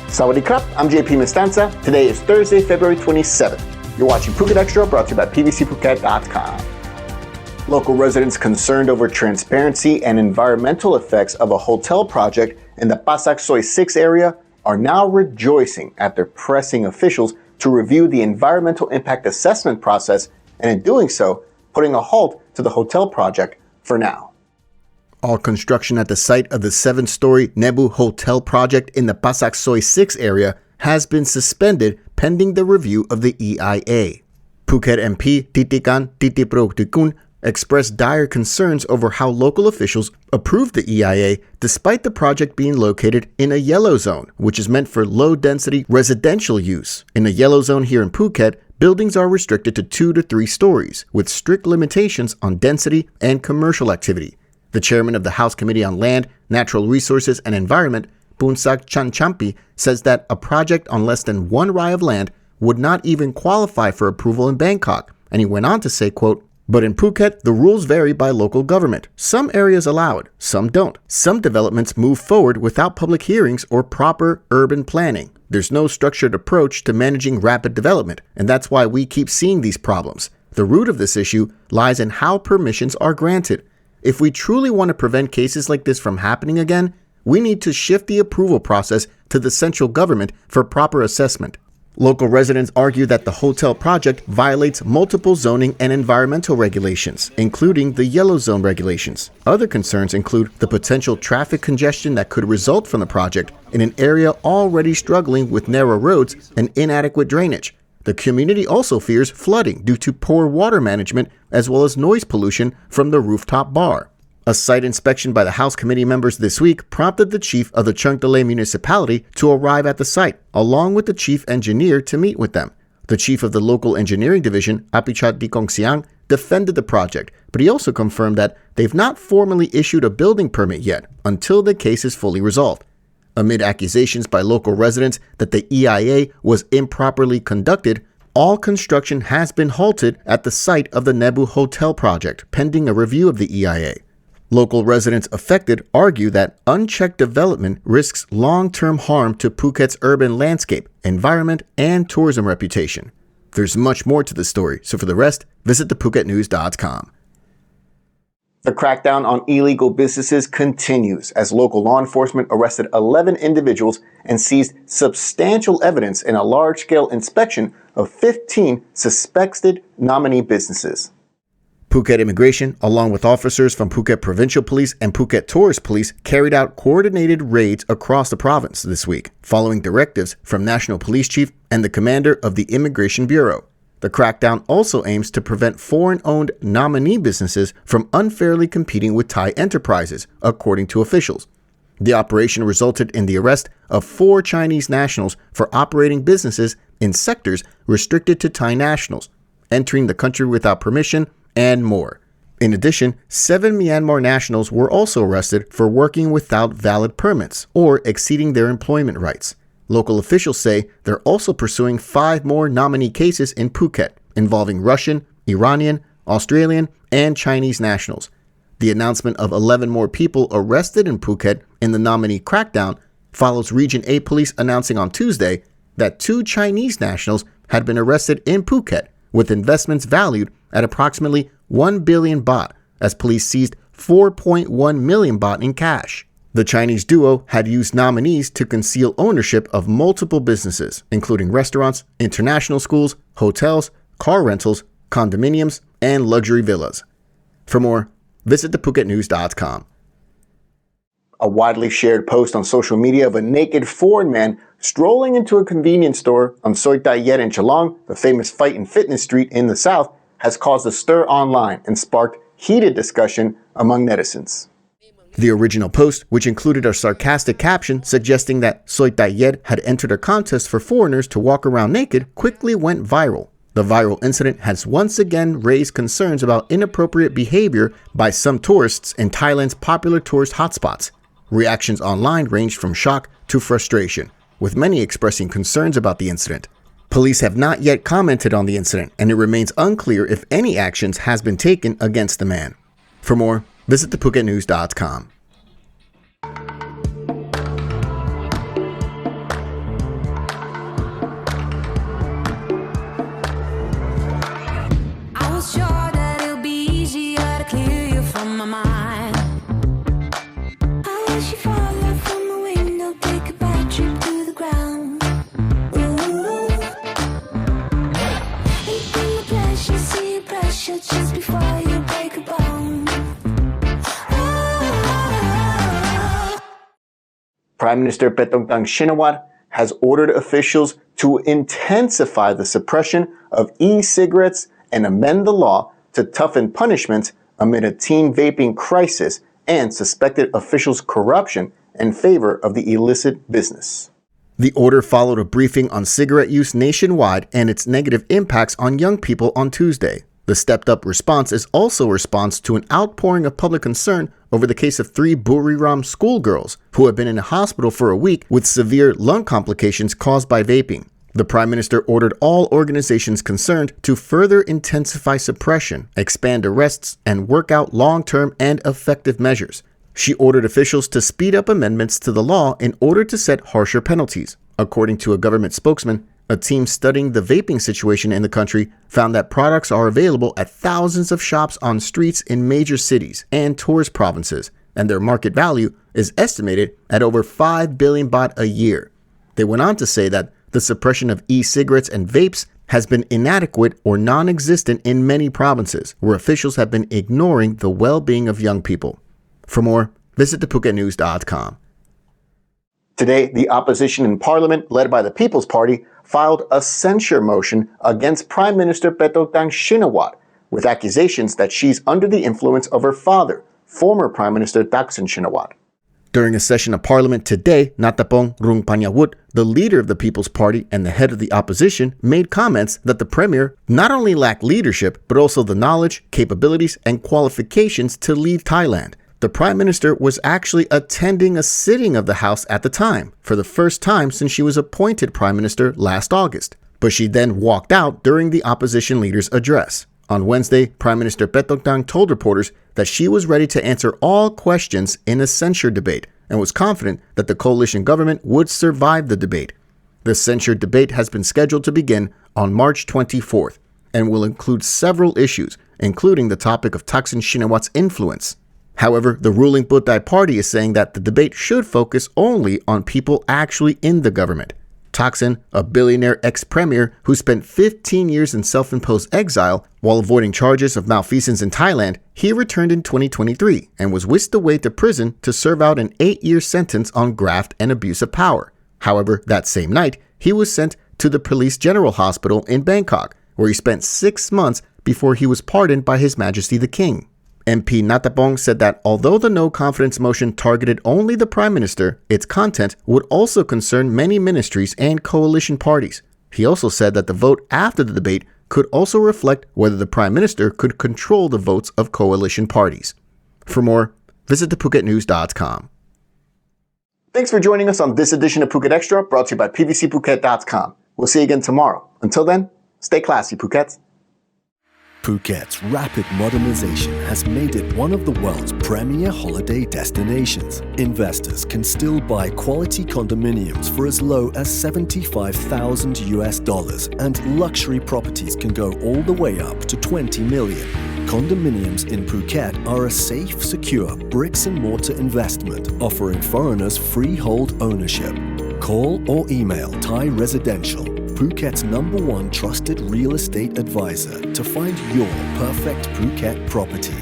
Sawadee krap, I'm JP Mestanza. Today is Thursday, February 27th. You're watching Phuket Xtra, brought to you by pvcphuket.com. Local residents concerned over transparency and environmental effects of a hotel project in the Pasak Soi 6 area are now rejoicing at their pressing officials to review the environmental impact assessment process, and in doing so, putting a halt to the hotel project for now. All construction at the site of the 7-story Nebu hotel project in the Pasak Soi 6 area has been suspended pending the review of the EIA. Phuket MP Titikan Titiproktikun expressed dire concerns over how local officials approved the EIA despite the project being located in a yellow zone, which is meant for low-density residential use. In a yellow zone here in Phuket, buildings are restricted to 2 to 3 stories, with strict limitations on density and commercial activity. The chairman of the House Committee on Land, Natural Resources and Environment, Boonsak Chanchampi, says that a project on less than 1 rai of land would not even qualify for approval in Bangkok, and he went on to say, quote, "But in Phuket, the rules vary by local government. Some areas allow it, some don't. Some developments move forward without public hearings or proper urban planning. There's no structured approach to managing rapid development, and that's why we keep seeing these problems. The root of this issue lies in how permissions are granted. If we truly want to prevent cases like this from happening again, we need to shift the approval process to the central government for proper assessment." Local residents argue that the hotel project violates multiple zoning and environmental regulations, including the yellow zone regulations. Other concerns include the potential traffic congestion that could result from the project in an area already struggling with narrow roads and inadequate drainage. The community also fears flooding due to poor water management as well as noise pollution from the rooftop bar. A site inspection by the House Committee members this week prompted the chief of the Cherng Talay municipality to arrive at the site, along with the chief engineer to meet with them. The chief of the local engineering division, Apichat Dikongsiang, defended the project, but he also confirmed that they've not formally issued a building permit yet until the case is fully resolved. Amid accusations by local residents that the EIA was improperly conducted, all construction has been halted at the site of the Nebu hotel project, pending a review of the EIA. Local residents affected argue that unchecked development risks long-term harm to Phuket's urban landscape, environment, and tourism reputation. There's much more to the story, so for the rest, visit thephuket.news.com. The crackdown on illegal businesses continues as local law enforcement arrested 11 individuals and seized substantial evidence in a large-scale inspection of 15 suspected nominee businesses. Phuket Immigration, along with officers from Phuket Provincial Police and Phuket Tourist Police, carried out coordinated raids across the province this week, following directives from National Police Chief and the commander of the Immigration Bureau. The crackdown also aims to prevent foreign-owned nominee businesses from unfairly competing with Thai enterprises, according to officials. The operation resulted in the arrest of 4 Chinese nationals for operating businesses in sectors restricted to Thai nationals, entering the country without permission, and more. In addition, 7 Myanmar nationals were also arrested for working without valid permits or exceeding their employment rights. Local officials say they're also pursuing 5 more nominee cases in Phuket involving Russian, Iranian, Australian, and Chinese nationals. The announcement of 11 more people arrested in Phuket in the nominee crackdown follows Region 8 police announcing on Tuesday that 2 Chinese nationals had been arrested in Phuket with investments valued at approximately 1 billion baht, as police seized 4.1 million baht in cash. The Chinese duo had used nominees to conceal ownership of multiple businesses, including restaurants, international schools, hotels, car rentals, condominiums, and luxury villas. For more, visit thephuket.news.com. A widely shared post on social media of a naked foreign man strolling into a convenience store on Soi Thai in Chalong, the famous fight and fitness street in the south, has caused a stir online and sparked heated discussion among netizens. The original post, which included a sarcastic caption suggesting that Soi Thai had entered a contest for foreigners to walk around naked, quickly went viral. The viral incident has once again raised concerns about inappropriate behavior by some tourists in Thailand's popular tourist hotspots. Reactions online ranged from shock to frustration, with many expressing concerns about the incident. Police have not yet commented on the incident, and it remains unclear if any actions has been taken against the man. For more, visit thephuket.news.com. Prime Minister Paetongtarn has ordered officials to intensify the suppression of e-cigarettes and amend the law to toughen punishments amid a teen vaping crisis and suspected officials' corruption in favor of the illicit business. The order followed a briefing on cigarette use nationwide and its negative impacts on young people on Tuesday. The stepped-up response is also a response to an outpouring of public concern over the case of 3 Buriram schoolgirls who have been in a hospital for a week with severe lung complications caused by vaping. The Prime Minister ordered all organizations concerned to further intensify suppression, expand arrests, and work out long-term and effective measures. She ordered officials to speed up amendments to the law in order to set harsher penalties. According to a government spokesman, a team studying the vaping situation in the country found that products are available at thousands of shops on streets in major cities and tourist provinces, and their market value is estimated at over 5 billion baht a year. They went on to say that the suppression of e-cigarettes and vapes has been inadequate or non-existent in many provinces, where officials have been ignoring the well-being of young people. For more, visit thephuket.news.com. Today, the opposition in Parliament, led by the People's Party, filed a censure motion against Prime Minister Paetongtarn with accusations that she's under the influence of her father, former Prime Minister Thaksin Shinawatra. During a session of Parliament today, Natapong Rungpanyawut, the leader of the People's Party and the head of the opposition, made comments that the Premier not only lacked leadership, but also the knowledge, capabilities, and qualifications to lead Thailand. The Prime Minister was actually attending a sitting of the House at the time, for the first time since she was appointed Prime Minister last August. But she then walked out during the opposition leader's address. On Wednesday, Prime Minister Paetongtarn told reporters that she was ready to answer all questions in a censure debate and was confident that the coalition government would survive the debate. The censure debate has been scheduled to begin on March 24th and will include several issues, including the topic of Thaksin Shinawatra's influence. However, the ruling Phut party is saying that the debate should focus only on people actually in the government. Thaksin, a billionaire ex-premier who spent 15 years in self-imposed exile while avoiding charges of malfeasance in Thailand, he returned in 2023 and was whisked away to prison to serve out an 8-year sentence on graft and abuse of power. However, that same night, he was sent to the Police General Hospital in Bangkok, where he spent 6 months before he was pardoned by His Majesty the King. MP Natapong said that although the no-confidence motion targeted only the Prime Minister, its content would also concern many ministries and coalition parties. He also said that the vote after the debate could also reflect whether the Prime Minister could control the votes of coalition parties. For more, visit thephuket.news.com. Thanks for joining us on this edition of Phuket Xtra, brought to you by pvcphuket.com. We'll see you again tomorrow. Until then, stay classy, Phuket. Phuket's rapid modernization has made it one of the world's premier holiday destinations. Investors can still buy quality condominiums for as low as $75,000 and luxury properties can go all the way up to 20 million. Condominiums in Phuket are a safe, secure bricks-and-mortar investment offering foreigners freehold ownership. Call or email Thai Residential, Phuket's #1 trusted real estate advisor, to find your perfect Phuket property.